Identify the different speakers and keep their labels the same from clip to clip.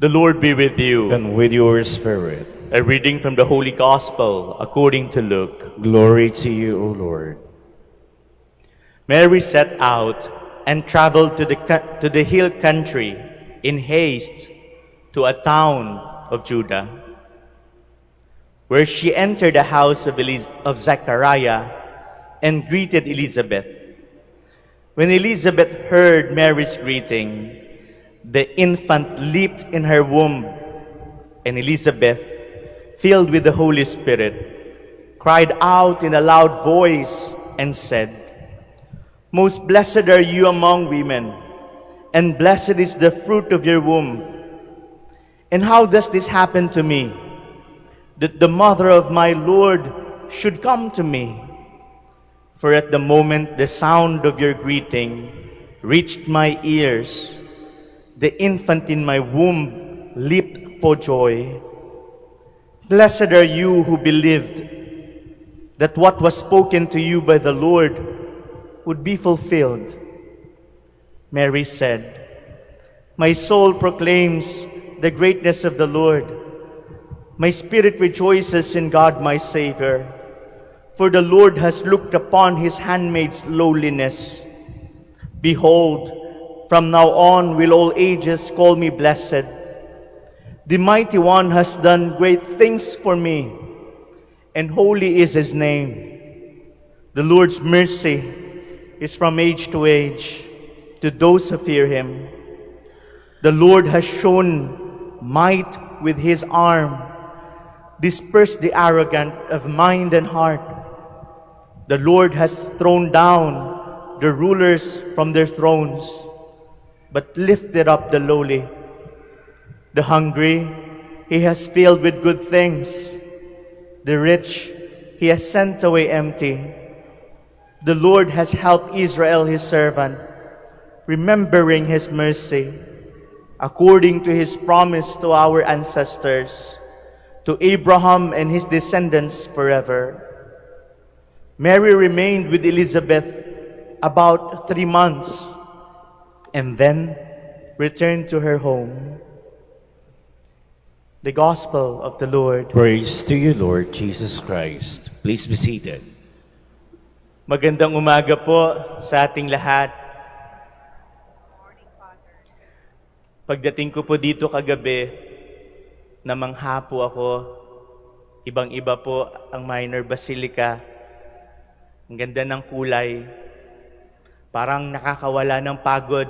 Speaker 1: The Lord be with you.
Speaker 2: And with your spirit.
Speaker 1: A reading from the Holy Gospel according to Luke.
Speaker 2: Glory to you, O Lord.
Speaker 1: Mary set out and traveled to the hill country in haste to a town of Judah, where she entered the house of Zechariah and greeted Elizabeth. When Elizabeth heard Mary's greeting, the infant leaped in her womb, and Elizabeth, filled with the Holy Spirit, cried out in a loud voice and said, "Most blessed are you among women, and blessed is the fruit of your womb. And how does this happen to me, that the mother of my Lord should come to me? For at the moment the sound of your greeting reached my ears, the infant in my womb leaped for joy. Blessed are you who believed that what was spoken to you by the Lord would be fulfilled." Mary said, "My soul proclaims the greatness of the Lord. My spirit rejoices in God my Savior, for the Lord has looked upon his handmaid's lowliness. Behold, from now on will all ages call me blessed. The Mighty One has done great things for me, and holy is his name. The Lord's mercy is from age to age to those who fear him. The Lord has shown might with his arm, dispersed the arrogant of mind and heart. The Lord has thrown down the rulers from their thrones, but lifted up the lowly. The hungry he has filled with good things. The rich he has sent away empty. The Lord has helped Israel his servant, remembering his mercy, according to his promise to our ancestors, to Abraham and his descendants forever." Mary remained with Elizabeth about 3 months, and then returned to her home. The Gospel of the Lord.
Speaker 2: Praise to you, Lord Jesus Christ. Please be seated.
Speaker 1: Magandang umaga po sa ating lahat. Pagdating ko po dito kagabi, namangha po ako. Ibang-iba po ang Minor Basilica. Ang ganda ng kulay. Parang nakakawala ng pagod.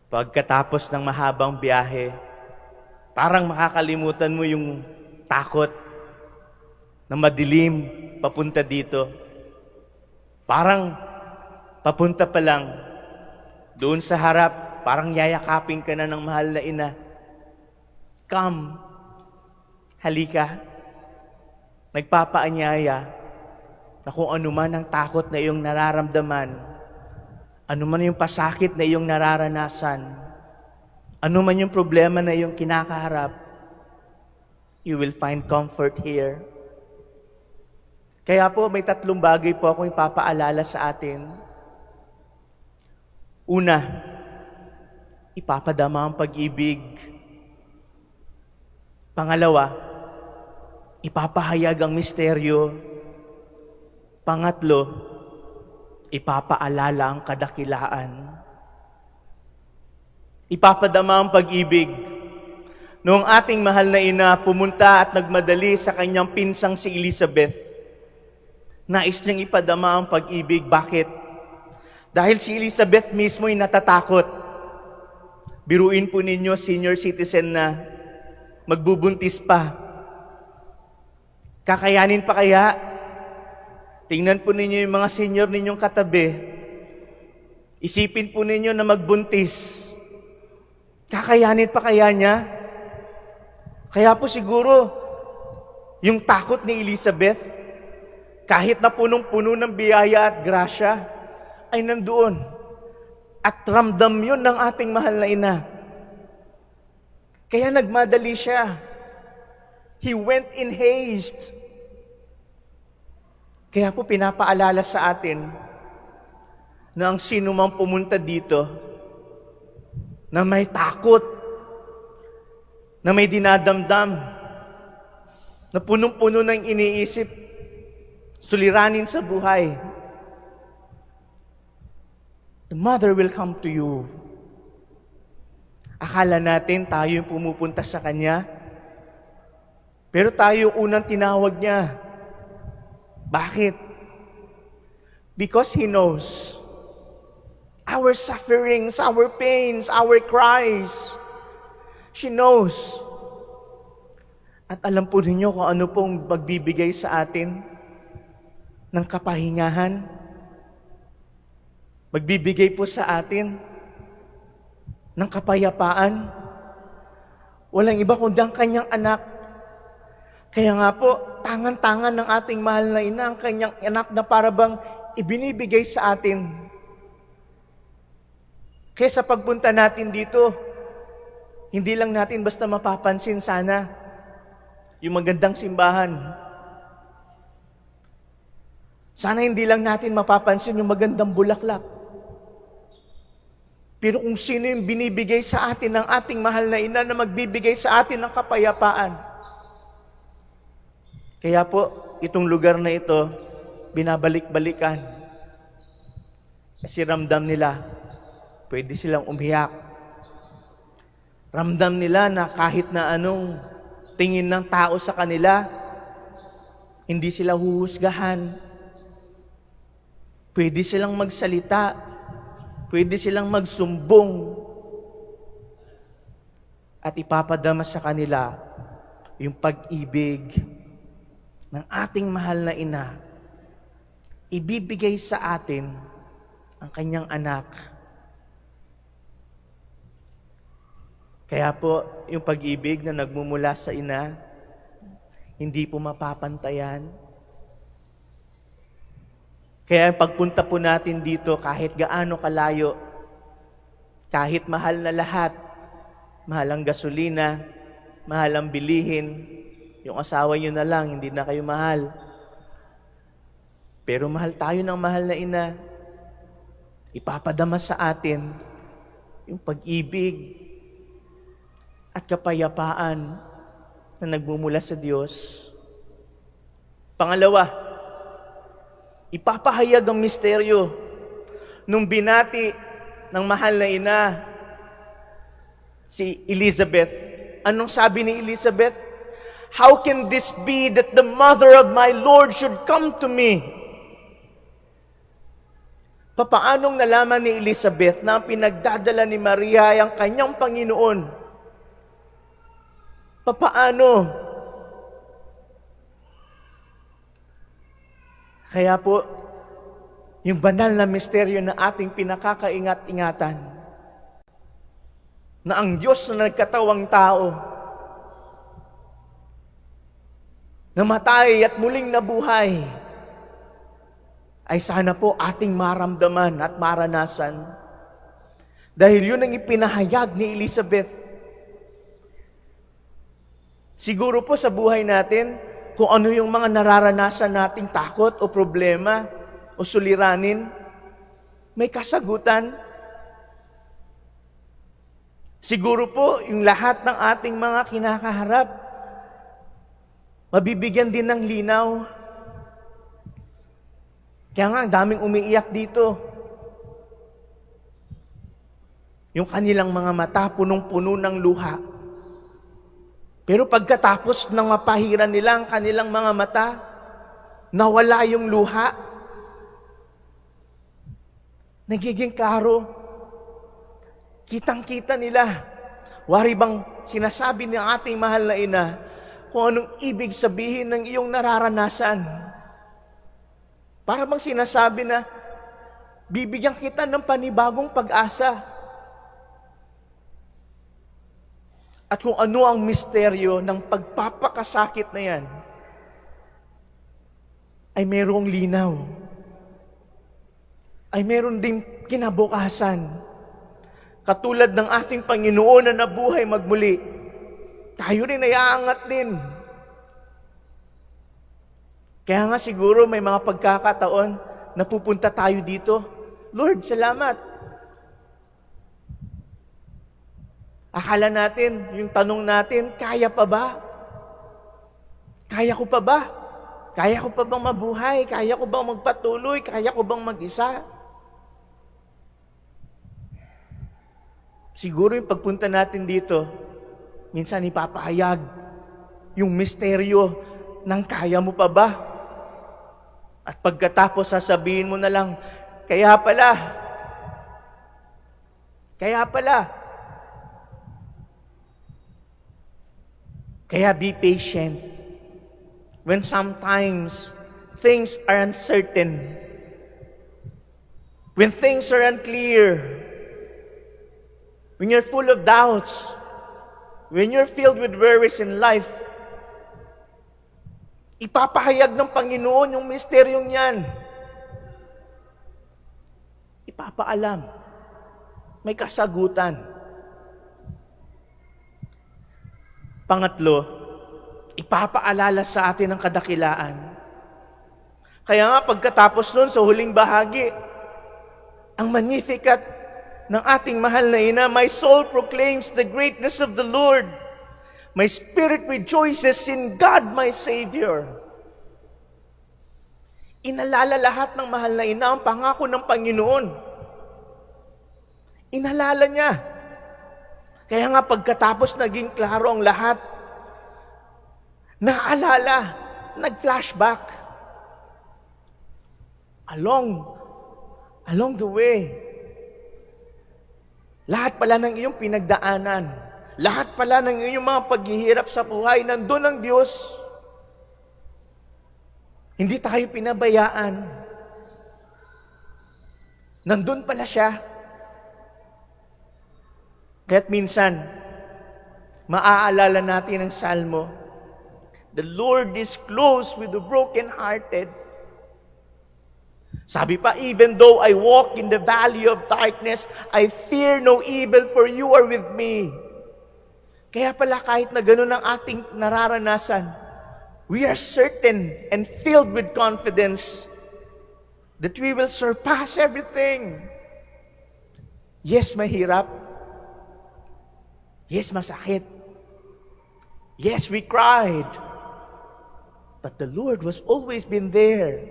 Speaker 1: Pagkatapos ng mahabang biyahe, parang makakalimutan mo yung takot na madilim papunta dito. Parang papunta pa lang, doon sa harap, parang yayakapin ka na ng mahal na ina. Come, halika. Nagpapaanyaya na kung ano man ang takot na iyong nararamdaman, ano man yung pasakit na iyong nararanasan, ano man yung problema na iyong kinakaharap, you will find comfort here. Kaya po, may 3 bagay po akong ipapaalala sa atin. Una, ipapadama ang pag-ibig. Pangalawa, ipapahayag ang misteryo. Pangatlo, ipapaalala ang kadakilaan. Ipapadama ang pag-ibig. Noong ating mahal na ina pumunta at nagmadali sa kanyang pinsang si Elizabeth, nais niyang ipadama ang pag-ibig. Bakit? Dahil si Elizabeth mismo ay natatakot. Biruin po ninyo, senior citizen na magbubuntis pa. Kakayanin pa kaya? Tingnan po ninyo yung mga senior ninyong katabi. Isipin po ninyo na magbuntis. Kakayanin pa kaya niya? Kaya po siguro, yung takot ni Elizabeth, kahit na punong-puno ng biyaya at grasya, ay nandoon. At ramdam yun ng ating mahal na ina. Kaya nagmadali siya. He went in haste. Kaya po pinapaalala sa atin na ang sino mang pumunta dito na may takot na may dinadamdam, na punong-puno ng iniisip, suliranin sa buhay, the mother will come to you. Akala natin tayo yung pumupunta sa kanya, pero tayo yung unang tinawag niya. Bakit? Because He knows our sufferings, our pains, our cries. She knows. At alam po ninyo kung ano pong magbibigay sa atin ng kapahingahan. Magbibigay po sa atin ng kapayapaan. Walang iba kundi ang kanyang anak. Kaya nga po, tangan-tangan ng ating mahal na ina ang kanyang anak na parabang ibinibigay sa atin. Kaya sa pagpunta natin dito, hindi lang natin basta mapapansin sana yung magandang simbahan. Sana hindi lang natin mapapansin yung magandang bulaklak. Pero kung sino yung binibigay sa atin ng ating mahal na ina na magbibigay sa atin ng kapayapaan. Kaya po, itong lugar na ito, binabalik-balikan. Kasi ramdam nila, pwede silang umiyak. Ramdam nila na kahit na anong tingin ng tao sa kanila, hindi sila huhusgahan. Pwede silang magsalita. Pwede silang magsumbong. At ipapadama sa kanila yung pag-ibig ng ating mahal na ina. Ibibigay sa atin ang kanyang anak. Kaya po, yung pag-ibig na nagmumula sa ina, hindi po mapapantayan. Kaya pagpunta po natin dito, kahit gaano kalayo, kahit mahal na lahat, mahal ang gasolina, mahal ang bilihin, yung asawa nyo na lang, hindi na kayo mahal. Pero mahal tayo ng mahal na ina. Ipapadama sa atin yung pag-ibig at kapayapaan na nagmumula sa Diyos. Pangalawa, ipapahayag ang misteryo nung binati ng mahal na ina si Elizabeth. Anong sabi ni Elizabeth? How can this be that the mother of my Lord should come to me? Papaanong nalaman ni Elizabeth na ang pinagdadala ni Maria ay ang kanyang Panginoon? Papaano? Kaya po, yung banal na misteryo na ating pinakakaingat-ingatan, na ang Diyos na nagkatawang tao, namatay at muling nabuhay, ay sana po ating maramdaman at maranasan. Dahil yun ang ipinahayag ni Elizabeth. Siguro po sa buhay natin, kung ano yung mga nararanasan nating takot o problema o suliranin, may kasagutan. Siguro po yung lahat ng ating mga kinakaharap, mabibigyan din ng linaw. Kaya nga, ang daming umiiyak dito. Yung kanilang mga mata, punong-puno ng luha. Pero pagkatapos ng mapahiran nila ang kanilang mga mata, nawala yung luha. Nagiging karo. Kitang-kita nila. Wari bang sinasabi ng ating mahal na ina, kung anong ibig sabihin ng iyong nararanasan. Para bang sinasabi na, bibigyan kita ng panibagong pag-asa. At kung ano ang misteryo ng pagpapakasakit na yan, ay mayroong linaw. Ay mayroon ding kinabukasan. Katulad ng ating Panginoon na nabuhay magmuli, tayo rin ay aangat din. Kaya nga siguro may mga pagkakataon na pupunta tayo dito. Lord, salamat. Akala natin, yung tanong natin, kaya pa ba? Kaya ko pa ba? Kaya ko pa bang mabuhay? Kaya ko bang magpatuloy? Kaya ko bang mag-isa? Siguro yung pagpunta natin dito, minsan ipapahayag yung misteryo ng kaya mo pa ba? At pagkatapos sasabihin mo na lang, kaya pala. Kaya be patient. When sometimes things are uncertain, when things are unclear, when you're full of doubts, when you're filled with worries in life, ipapahayag ng Panginoon yung misteryong yan. Ipapaalam. May kasagutan. Pangatlo, ipapaalala sa atin ang kadakilaan. Kaya nga pagkatapos nun sa huling bahagi, ang Magnificat ng ating mahal na ina, my soul proclaims the greatness of the Lord. My spirit rejoices in God my Savior. Inalala lahat ng mahal na ina ang pangako ng Panginoon. Inalala niya. Kaya nga pagkatapos naging klaro ang lahat, naalala, nag-flashback. Along the way, lahat pala ng iyong pinagdaanan, lahat pala ng iyong mga paghihirap sa buhay, nandun ang Diyos. Hindi tayo pinabayaan. Nandun pala siya. Kaya't minsan, maaalala natin ang salmo, the Lord is close with the brokenhearted. Sabi pa, even though I walk in the valley of darkness, I fear no evil, for you are with me. Kaya pala kahit na ganun ang ating nararanasan, we are certain and filled with confidence that we will surpass everything. Yes, mahirap. Yes, masakit. Yes, we cried. But the Lord was always been there.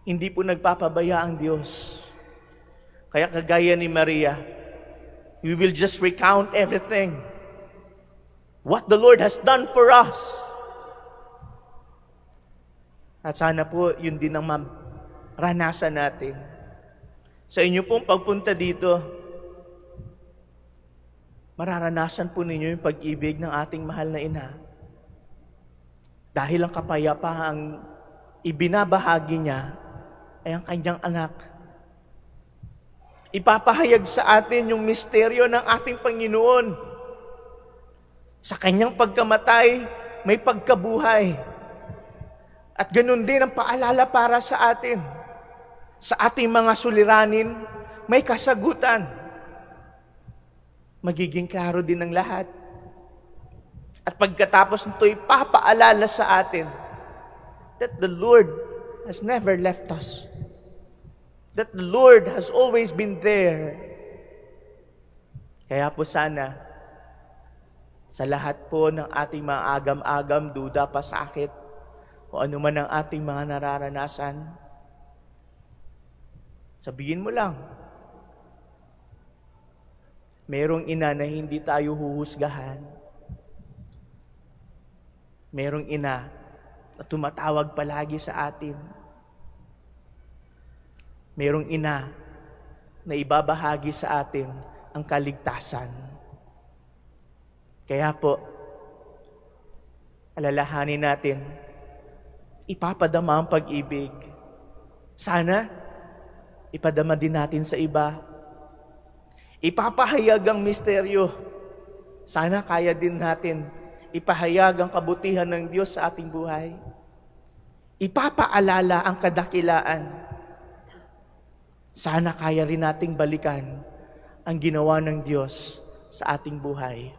Speaker 1: Hindi po nagpapabaya ang Diyos. Kaya kagaya ni Maria, we will just recount everything. What the Lord has done for us. At sana po, yun din ang maranasan natin. Sa inyo pong pagpunta dito, mararanasan po ninyo yung pag-ibig ng ating mahal na ina. Dahil ang kapayapaang ibinabahagi niya ay ang kanyang anak. Ipapahayag sa atin yung misteryo ng ating Panginoon. Sa kanyang pagkamatay, may pagkabuhay. At ganun din ang paalala para sa atin. Sa ating mga suliranin, may kasagutan. Magiging klaro din ang lahat. At pagkatapos nito, ipapaalala sa atin that the Lord has never left us. That the Lord has always been there. Kaya po sana, sa lahat po ng ating mga agam-agam, duda, pasakit, o ano man ang ating mga nararanasan, sabihin mo lang, merong ina na hindi tayo huhusgahan. Merong ina na tumatawag palagi sa atin. Merong ina na ibabahagi sa atin ang kaligtasan. Kaya po, alalahanin natin, ipapadama ang pag-ibig. Sana, ipadama din natin sa iba. Ipapahayag ang misteryo. Sana kaya din natin ipahayag ang kabutihan ng Diyos sa ating buhay. Ipapaalala ang kadakilaan. Sana kaya rin nating balikan ang ginawa ng Diyos sa ating buhay.